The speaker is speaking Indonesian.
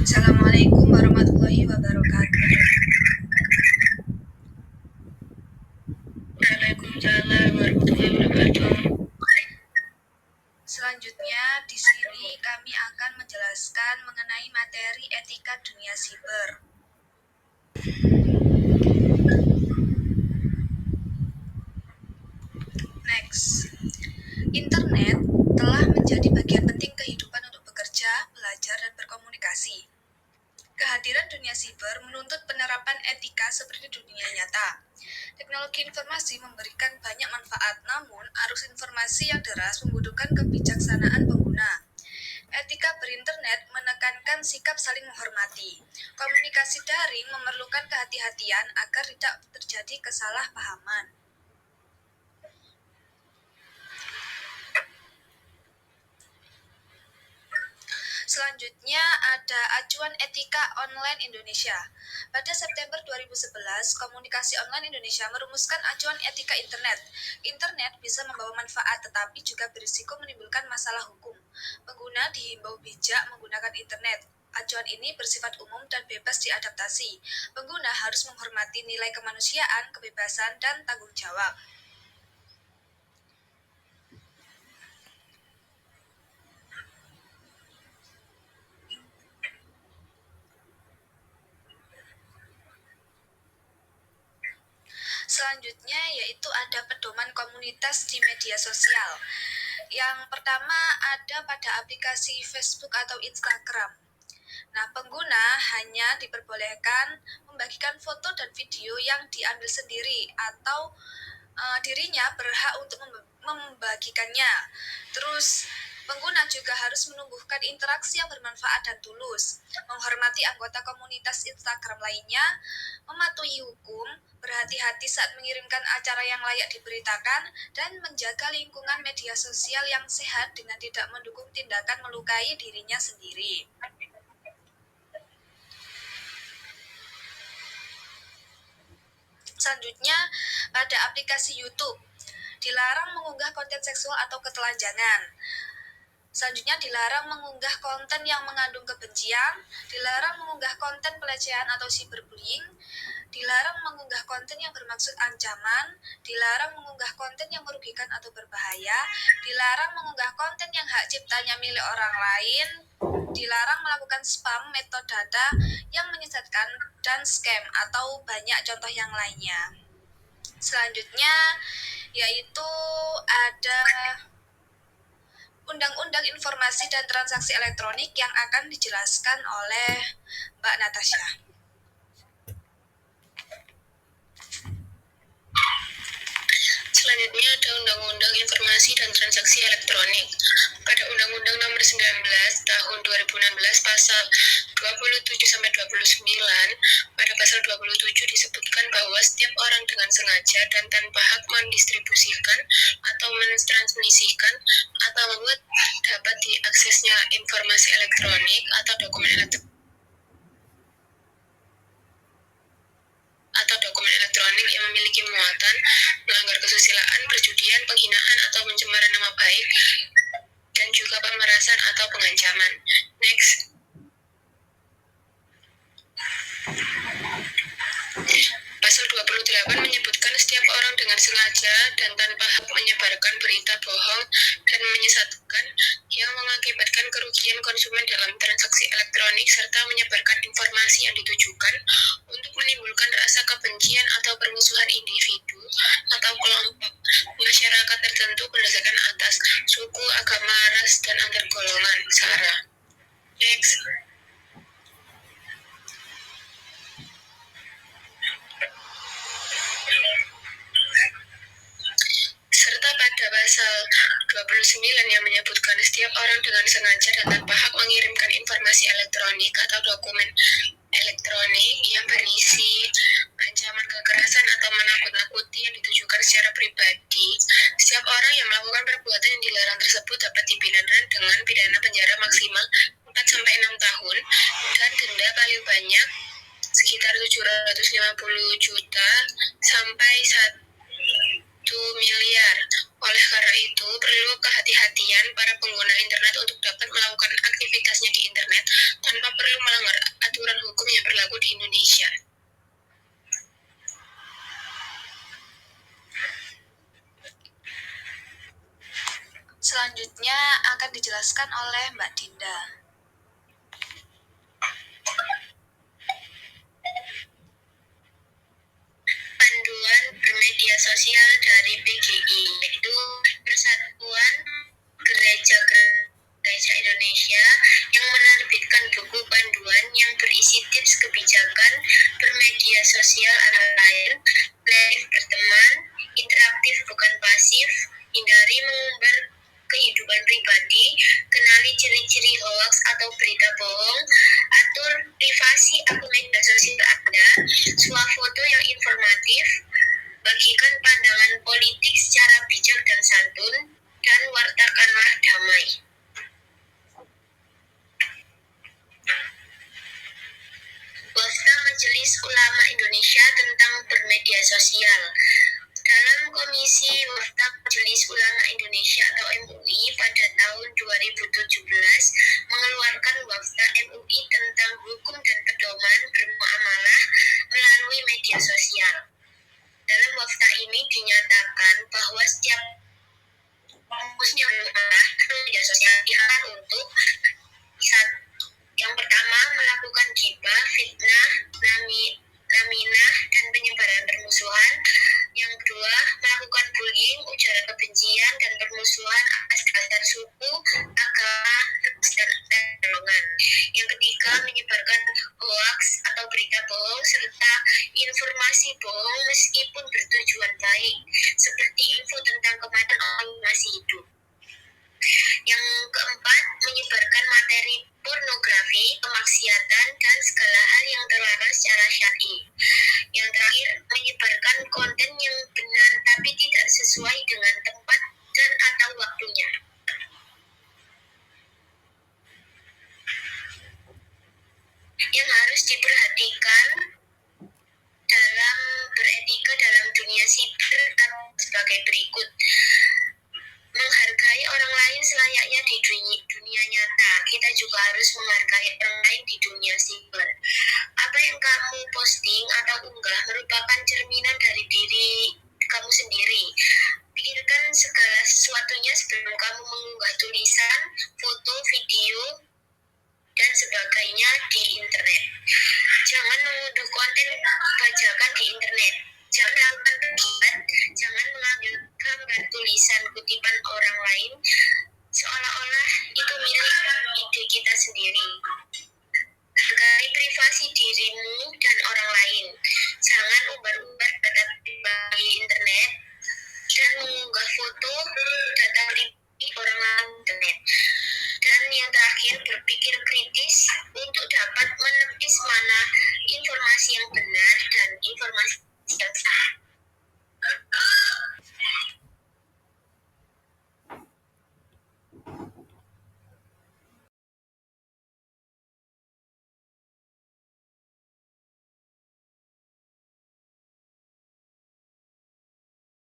Assalamualaikum warahmatullahi wabarakatuh. Waalaikumsalam warahmatullahi wabarakatuh. Selanjutnya, di sini kami akan menjelaskan mengenai materi etika dunia siber. Next, internet telah menjadi bagian penting kehidupan untuk bekerja, belajar, dan berkomunikasi. Kehadiran dunia siber menuntut penerapan etika seperti dunia nyata. Teknologi informasi memberikan banyak manfaat, namun arus informasi yang deras membutuhkan kebijaksanaan pengguna. Etika berinternet menekankan sikap saling menghormati. Komunikasi daring memerlukan kehati-hatian agar tidak terjadi kesalahpahaman. Selanjutnya ada acuan etika online Indonesia. Pada September 2011, Komunikasi Online Indonesia merumuskan acuan etika internet. Internet bisa membawa manfaat tetapi juga berisiko menimbulkan masalah hukum. Pengguna dihimbau bijak menggunakan internet. Acuan ini bersifat umum dan bebas diadaptasi. Pengguna harus menghormati nilai kemanusiaan, kebebasan, dan tanggung jawab. Selanjutnya yaitu ada pedoman komunitas di media sosial. Yang pertama ada pada aplikasi Facebook atau Instagram. Nah, pengguna hanya diperbolehkan membagikan foto dan video yang diambil sendiri atau dirinya berhak untuk membagikannya. Terus pengguna juga harus menumbuhkan interaksi yang bermanfaat dan tulus, menghormati anggota komunitas Instagram lainnya, mematuhi hukum, berhati-hati saat mengirimkan acara yang layak diberitakan, dan menjaga lingkungan media sosial yang sehat dengan tidak mendukung tindakan melukai dirinya sendiri. Selanjutnya, pada aplikasi YouTube, dilarang mengunggah konten seksual atau ketelanjangan. Selanjutnya, dilarang mengunggah konten yang mengandung kebencian, dilarang mengunggah konten pelecehan atau cyberbullying, dilarang mengunggah konten yang bermaksud ancaman, dilarang mengunggah konten yang merugikan atau berbahaya, dilarang mengunggah konten yang hak ciptanya milik orang lain, dilarang melakukan spam metadata yang menyesatkan dan scam atau banyak contoh yang lainnya. Selanjutnya yaitu ada Undang-Undang Informasi dan Transaksi Elektronik yang akan dijelaskan oleh Mbak Natasha. Selanjutnya ada Undang-Undang Informasi dan Transaksi Elektronik. Pada Undang-Undang Nomor 19 Tahun 2016 Pasal 27-29, pada Pasal 27 disebutkan bahwa setiap orang dengan sengaja dan tanpa hak mendistribusikan atau mentransmisikan atau membuat dapat diaksesnya informasi elektronik atau dokumen elektronik yang memiliki muatan melanggar kesusilaan, perjudian, penghinaan atau pencemaran nama baik, dan juga pemerasan atau pengancaman. Next. Pasal 28 menyebutkan setiap orang dengan sengaja dan tanpa hak menyebarkan berita bohong dan menyesatkan yang mengakibatkan kerugian konsumen dalam transaksi elektronik serta menyebarkan informasi yang ditujukan untuk menimbulkan rasa kebencian atau permusuhan individu atau kelompok masyarakat tertentu berdasarkan atas suku, agama, ras, dan antar golongan sara. Next. Serta pada pasal 29 yang menyebutkan setiap orang dengan sengaja dan tanpa hak mengirimkan informasi elektronik atau dokumen elektronik yang berisi ancaman kekerasan atau menakut-nakuti yang ditujukan secara pribadi. Setiap orang yang melakukan perbuatan yang dilarang tersebut dapat dipidana dengan pidana penjara maksimal 4-6 tahun dan denda paling banyak sekitar 750 juta sampai 1 miliar. Oleh karena itu, perlu kehati-hatian perhatian para pengguna internet untuk dapat melakukan aktivitasnya di internet tanpa perlu melanggar aturan hukum yang berlaku di Indonesia. Selanjutnya akan dijelaskan oleh Mbak Dinda. Panduan bermedia sosial dari PGI, yaitu Persatuan Gereja Indonesia, yang menerbitkan buku panduan yang berisi tips kebijakan bermedia sosial antara lain: kreatif berteman, interaktif bukan pasif, hindari mengumbar kehidupan pribadi, kenali ciri-ciri hoax atau berita bohong, atur privasi akun media sosial Anda, swafoto yang informatif, bagikan pandangan politik secara bijak dan santun, dan wartakanlah damai. Wafta Majelis Ulama Indonesia tentang bermedia sosial. Dalam Komisi Wafta Majelis Ulama Indonesia atau MUI pada tahun 2017 mengeluarkan Wafta MUI tentang hukum dan pedoman bermuamalah melalui media sosial. Dalam Wafta ini dinyatakan bahwa setiap fokusnya bermuamalah media sosial diarahkan untuk yang pertama, melakukan ghibah, fitnah, naminah, dan penyebaran permusuhan. Yang kedua, melakukan bullying, ujaran kebencian, dan permusuhan atas dasar suku, agama, ras, dan golongan. Yang ketiga, menyebarkan hoax atau berita bohong serta informasi bohong meskipun bertujuan baik, seperti info tentang kematian orang yang masih hidup. Yang keempat, menyebarkan materi pornografi, kemaksiatan, dan segala hal yang terlarang secara syar'i. Yang terakhir, menyebarkan konten yang benar tapi tidak sesuai dengan tempat dan atau waktunya. Yang harus diperhatikan dalam beretika dalam dunia siber sebagai berikut: menghargai orang lain selayaknya di dunia nyata, kita juga harus menghargai orang lain di dunia siber. Apa yang kamu posting atau unggah merupakan cerminan dari diri kamu sendiri. Pikirkan segala sesuatunya sebelum kamu mengunggah tulisan, foto, video, dan sebagainya di internet. Jangan mengunduh konten bajakan di internet. Jangan melakukan kegiatan, jangan mengambil gambar tulisan kutipan orang lain seolah-olah itu milik ide kita sendiri. Hargai privasi dirimu dan orang lain. Jangan umbar-umbar data pribadi internet dan mengunggah foto data pribadi orang lain internet. Dan yang terakhir, berpikir kritis untuk dapat menepis mana informasi yang benar dan informasi